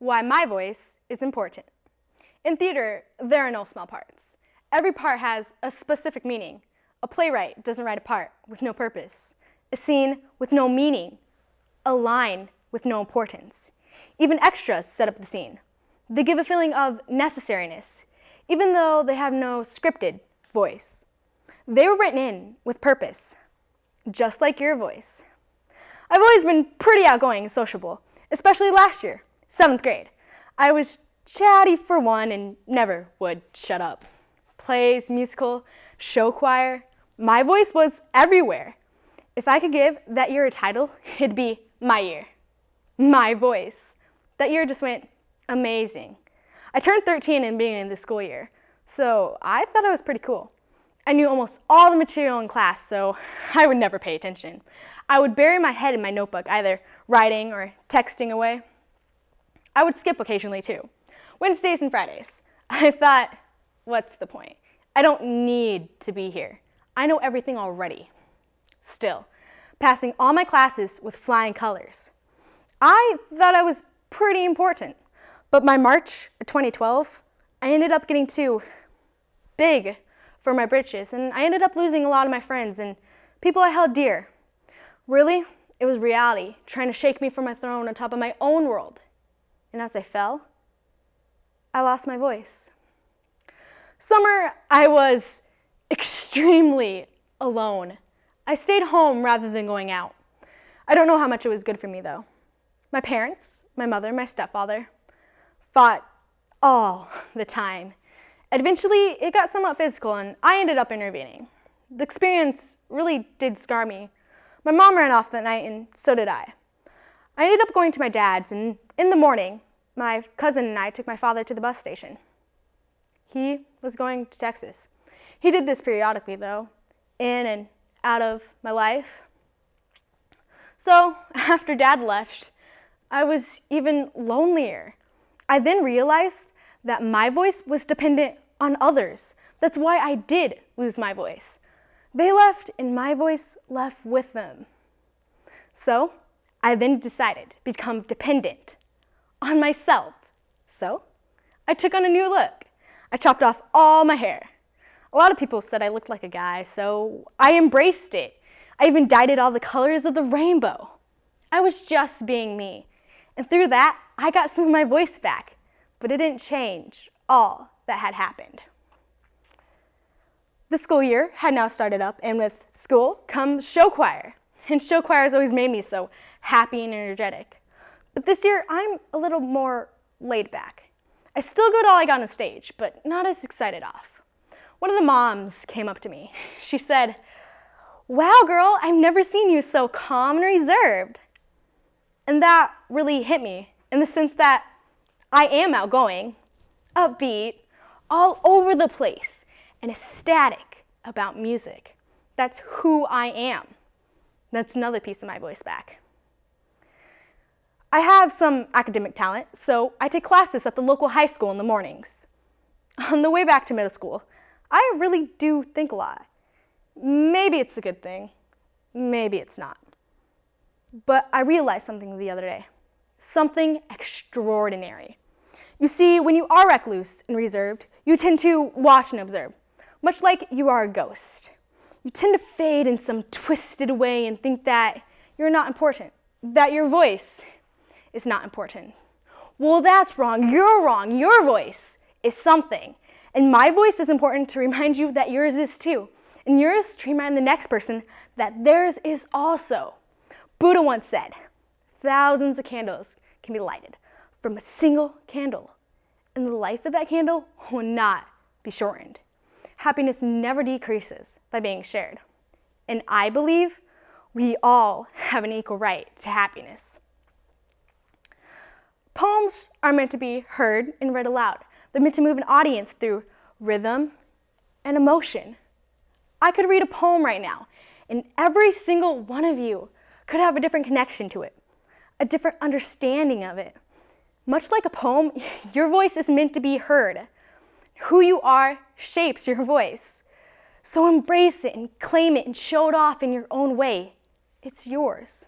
Why my voice is important. In theater, there are no small parts. Every part has a specific meaning. A playwright doesn't write a part with no purpose, a scene with no meaning, a line with no importance. Even extras set up the scene. They give a feeling of necessariness, even though they have no scripted voice. They were written in with purpose, just like your voice. I've always been pretty outgoing and sociable, especially last year, 7th grade. I was chatty for one and never would shut up. Plays, musical, show choir, my voice was everywhere. If I could give that year a title, it'd be my year, my voice. That year just went amazing. I turned 13 in the beginning of the school year, so I thought I was pretty cool. I knew almost all the material in class, so I would never pay attention. I would bury my head in my notebook, either writing or texting away. I would skip occasionally too. Wednesdays and Fridays. I thought, what's the point? I don't need to be here. I know everything already. Still, passing all my classes with flying colors. I thought I was pretty important, but by March of 2012, I ended up getting too big for my britches, and I ended up losing a lot of my friends and people I held dear. Really, it was reality trying to shake me from my throne on top of my own world. And as I fell, I lost my voice. Summer, I was extremely alone. I stayed home rather than going out. I don't know how much it was good for me though. My parents, my mother, my stepfather, fought all the time. Eventually, it got somewhat physical and I ended up intervening. The experience really did scar me. My mom ran off that night and so did I. I ended up going to my dad's and in the morning, my cousin and I took my father to the bus station. He was going to Texas. He did this periodically though, in and out of my life. So after Dad left, I was even lonelier. I then realized that my voice was dependent on others. That's why I did lose my voice. They left and my voice left with them. So I then decided to become dependent on myself. So I took on a new look. I chopped off all my hair. A lot of people said I looked like a guy, so I embraced it. I even dyed it all the colors of the rainbow. I was just being me. And through that, I got some of my voice back, but it didn't change all that had happened. The school year had now started up, and with school comes show choir. And show choir has always made me so happy and energetic. But this year, I'm a little more laid back. I still go to all I got on stage, but not as excited off. One of the moms came up to me. She said, "Wow, girl, I've never seen you so calm and reserved." And that really hit me in the sense that I am outgoing, upbeat, all over the place, and ecstatic about music. That's who I am. That's another piece of my voice back. I have some academic talent, so I take classes at the local high school in the mornings. On the way back to middle school, I really do think a lot. Maybe it's a good thing, maybe it's not. But I realized something the other day, something extraordinary. You see, when you are recluse and reserved, you tend to watch and observe, much like you are a ghost. You tend to fade in some twisted way and think that you're not important, that your voice is not important. Well, that's wrong. You're wrong. Your voice is something. And my voice is important to remind you that yours is too. And yours to remind the next person that theirs is also. Buddha once said, thousands of candles can be lighted from a single candle, and the life of that candle will not be shortened. Happiness never decreases by being shared. And I believe we all have an equal right to happiness. Poems are meant to be heard and read aloud. They're meant to move an audience through rhythm and emotion. I could read a poem right now, and every single one of you could have a different connection to it, a different understanding of it. Much like a poem, your voice is meant to be heard. Who you are shapes your voice. So embrace it and claim it and show it off in your own way. It's yours.